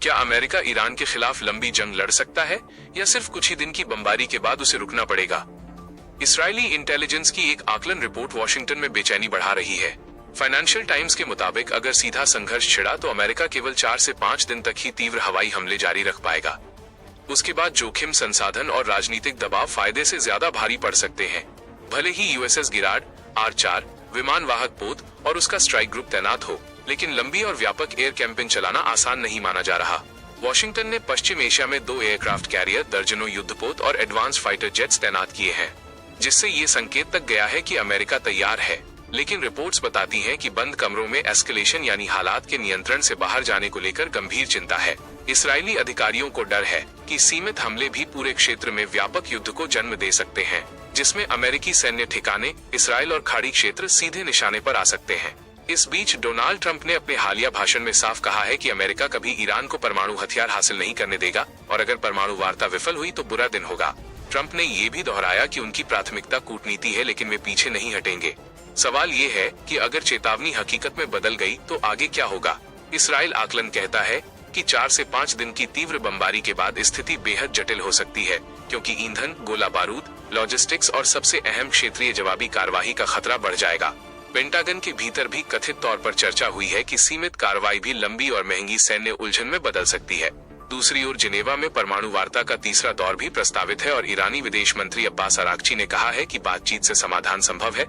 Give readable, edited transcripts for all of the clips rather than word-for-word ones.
क्या America Iran के खिलाफ लंबी जंग लड़ सकता है या सिर्फ कुछ ही दिन की बमबारी के बाद उसे रुकना पड़ेगा? इसराइली इंटेलिजेंस की एक आकलन रिपोर्ट वॉशिंगटन में बेचैनी बढ़ा रही है। फाइनेंशियल टाइम्स के मुताबिक अगर सीधा संघर्ष छिड़ा तो अमेरिका केवल 4 से 5 दिन तक ही तीव्र हवाई हमले जारी रख पाएगा। उसके बाद जोखिम, संसाधन और राजनीतिक दबाव फायदे से ज्यादा भारी पड़ सकते हैं। भले ही यूएसएस गिराड, R4 विमान वाहक पोत और उसका स्ट्राइक ग्रुप तैनात हो, लेकिन लंबी और व्यापक एयर कैंपेन चलाना आसान नहीं माना जा रहा। वॉशिंगटन ने पश्चिम एशिया में 2 एयरक्राफ्ट कैरियर, दर्जनों युद्धपोत और एडवांस फाइटर जेट्स तैनात किए हैं, जिससे ये संकेत तक गया है कि अमेरिका तैयार है। लेकिन रिपोर्ट्स बताती हैं कि बंद कमरों में एस्केलेशन यानी हालात के नियंत्रण से बाहर जाने को लेकर गंभीर चिंता है। इसराइली अधिकारियों को डर है कि सीमित हमले भी पूरे क्षेत्र में व्यापक युद्ध को जन्म दे सकते हैं, जिसमें अमेरिकी सैन्य ठिकाने, इसराइल और खाड़ी क्षेत्र सीधे निशाने पर आ सकते हैं। इस बीच डोनाल्ड ट्रंप ने अपने हालिया भाषण में साफ कहा है कि अमेरिका कभी ईरान को परमाणु हथियार हासिल नहीं करने देगा और अगर परमाणु वार्ता विफल हुई तो बुरा दिन होगा। ट्रंप ने ये भी दोहराया कि उनकी प्राथमिकता कूटनीति है, लेकिन वे पीछे नहीं हटेंगे। सवाल ये है कि अगर चेतावनी हकीकत में बदल गई तो आगे क्या होगा? इसराइल आकलन कहता है कि 4 से 5 दिन की तीव्र बमबारी के बाद स्थिति बेहद जटिल हो सकती है, क्योंकि ईंधन, गोला बारूद, लॉजिस्टिक्स और सबसे अहम क्षेत्रीय जवाबी कार्रवाई का खतरा बढ़ जाएगा। पेंटागन के भीतर भी कथित तौर पर चर्चा हुई है कि सीमित कार्रवाई भी लंबी और महंगी सैन्य उलझन में बदल सकती है। दूसरी ओर जिनेवा में परमाणु वार्ता का तीसरा दौर भी प्रस्तावित है और ईरानी विदेश मंत्री अब्बास अरागची ने कहा है कि बातचीत से समाधान संभव है,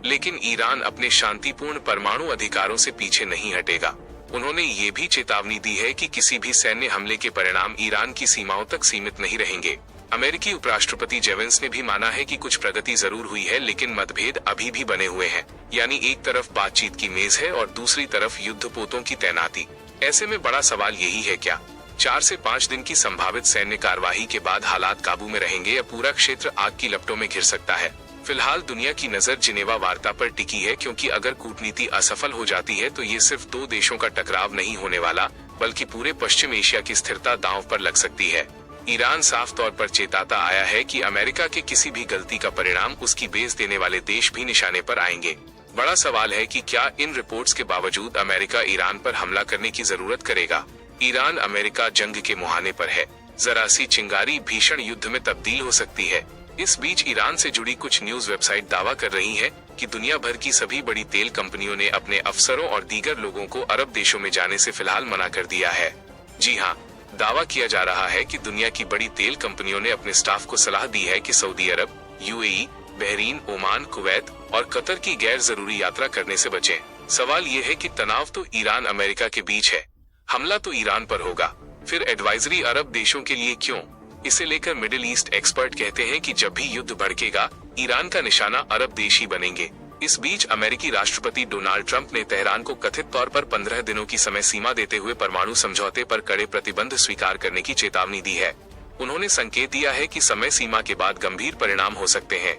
लेकिन ईरान अपने शांतिपूर्ण परमाणु अधिकारों से पीछे नहीं हटेगा। उन्होंने ये भी चेतावनी दी है कि किसी भी सैन्य हमले के परिणाम ईरान की सीमाओं तक सीमित नहीं रहेंगे। अमेरिकी उपराष्ट्रपति जेवेंस ने भी माना है कि कुछ प्रगति जरूर हुई है, लेकिन मतभेद अभी भी बने हुए हैं। यानी एक तरफ बातचीत की मेज है और दूसरी तरफ युद्धपोतों की तैनाती। ऐसे में बड़ा सवाल यही है, क्या 4 से 5 दिन की संभावित सैन्य कार्यवाही के बाद हालात काबू में रहेंगे या पूरा क्षेत्र आग की लपटों में घिर सकता है? फिलहाल दुनिया की नजर जिनेवा वार्ता पर टिकी है, क्योंकि अगर कूटनीति असफल हो जाती है तो ये सिर्फ 2 देशों का टकराव नहीं होने वाला, बल्कि पूरे पश्चिम एशिया की स्थिरता दांव पर लग सकती है। ईरान साफ तौर पर चेताता आया है कि अमेरिका के किसी भी गलती का परिणाम उसकी बेस देने वाले देश भी निशाने पर आएंगे। बड़ा सवाल है कि क्या इन रिपोर्ट्स के बावजूद अमेरिका ईरान पर हमला करने की जरूरत करेगा? ईरान अमेरिका जंग के मुहाने पर है। जरा सी चिंगारी भीषण युद्ध में तब्दील हो सकती है। इस बीच ईरान से जुड़ी कुछ न्यूज वेबसाइट दावा कर रही हैं कि दुनिया भर की सभी बड़ी तेल कंपनियों ने अपने अफसरों और दीगर लोगों को अरब देशों में जाने से फिलहाल मना कर दिया है। जी हाँ, दावा किया जा रहा है कि दुनिया की बड़ी तेल कंपनियों ने अपने स्टाफ को सलाह दी है कि सऊदी अरब, यूएई, बहरीन, ओमान, कुवैत और कतर की गैर जरूरी यात्रा करने से बचें। सवाल ये है कि तनाव तो ईरान अमेरिका के बीच है, हमला तो ईरान पर होगा, फिर एडवाइजरी अरब देशों के लिए क्यों? इसे लेकर मिडिल ईस्ट एक्सपर्ट कहते हैं कि जब भी युद्ध भड़केगा, ईरान का निशाना अरब देश ही बनेंगे। इस बीच अमेरिकी राष्ट्रपति डोनाल्ड ट्रंप ने तेहरान को कथित तौर पर 15 दिनों की समय सीमा देते हुए परमाणु समझौते पर कड़े प्रतिबंध स्वीकार करने की चेतावनी दी है। उन्होंने संकेत दिया है कि समय सीमा के बाद गंभीर परिणाम हो सकते हैं।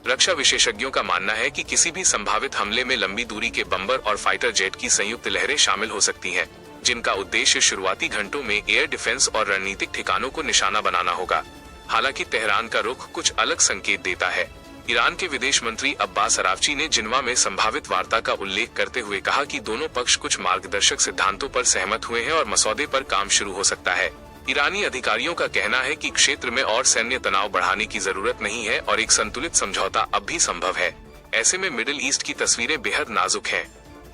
रक्षा विशेषज्ञों का मानना है कि किसी भी संभावित हमले में लंबी दूरी के बम्बर और फाइटर जेट की संयुक्त लहरें शामिल हो सकती हैं, जिनका उद्देश्य शुरुआती घंटों में एयर डिफेंस और रणनीतिक ठिकानों को निशाना बनाना होगा। हालांकि तेहरान का रुख कुछ अलग संकेत देता है। ईरान के विदेश मंत्री अब्बास अरागची ने जिनेवा में संभावित वार्ता का उल्लेख करते हुए कहा कि दोनों पक्ष कुछ मार्गदर्शक सिद्धांतों पर सहमत हुए हैं और मसौदे पर काम शुरू हो सकता है। ईरानी अधिकारियों का कहना है कि क्षेत्र में और सैन्य तनाव बढ़ाने की जरूरत नहीं है और एक संतुलित समझौता अब भी संभव है। ऐसे में मिडिल ईस्ट की तस्वीरें बेहद नाजुक हैं।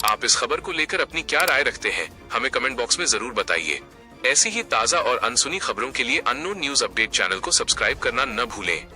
आप इस खबर को लेकर अपनी क्या राय रखते हैं? हमें कमेंट बॉक्स में जरूर बताइए। ऐसी ही ताज़ा और अनसुनी खबरों के लिए अननोन न्यूज अपडेट चैनल को सब्सक्राइब करना न भूलें।